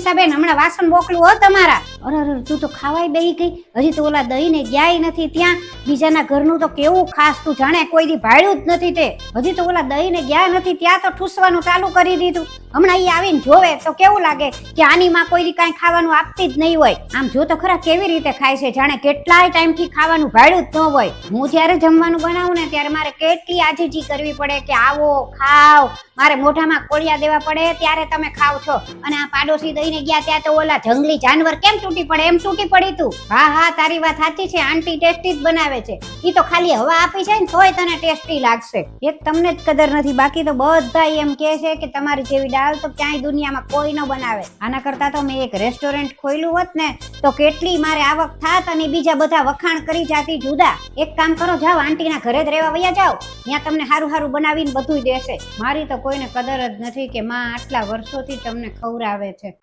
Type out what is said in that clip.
મનીષાબેન હમણાં વાસણ મોકલું હો તમારા. અરે તું તો ખાવાય બેહી ગઈ. હજી તો ઓલા દહીં ને ગયા નથી ત્યાં. બીજાના ઘરનું તો કેવું ખાસ તું જાણે કોઈ દી ભાળ્યું જ નથી તે. હજી તો ઓલા દહીં ને ગયા નથી ત્યાં તો ઠૂસવાનું ચાલુ કરી દીધું. હમણાં ઈ આવીને જોવે તો કેવું લાગે કે આની માં કોઈ દી કાંઈ ખાવાનું આપતી જ નહીં હોય. આમ જો તો ખરા કેવી રીતે ખાય છે, જાણે કેટલાય ટાઈમ થી ખાવાનું ભાળ્યું જ ન હોય. હું જયારે જમવાનું બનાવું ને ત્યારે મારે કેટલી આજીજી કરવી પડે કે આવો ખાવ, મારે મોઢામાં કોળિયા દેવા પડે ત્યારે તમે ખાવ છો. અને આ પાડોશી દઈને ગયા ત્યાં તો ઓલા જંગલી જાનવર કેમ તૂટી પડે એમ તૂટી પડી તું. હા તારી વાત સાચી છે, આંટી ટેસ્ટી જ બનાવે છે. ઈ તો ખાલી હવા આપી છે ને તોય તને ટેસ્ટી લાગશે. એક તમને જ કદર નથી, બાકી તો બધા એમ કહે છે કે તમારી જેવી દાળ તો ક્યાંય દુનિયામાં કોઈ ન બનાવે. આના કરતા તો મેં એક રેસ્ટોરન્ટ ખોલ્યું હોત ને તો કેટલી મારે આવક થાત અને બીજા બધા વખાણ કરી જાતી જુદા. એક કામ કરો, જાઓ આંટીના ઘરે જ રહેવા વયા જાઓ, ત્યાં તમને સારું સારું બનાવીને બધું દેશે. મારી તો કોઈને કદર જ નથી કે માં આટલા વર્ષોથી તમને ખવડાવે છે.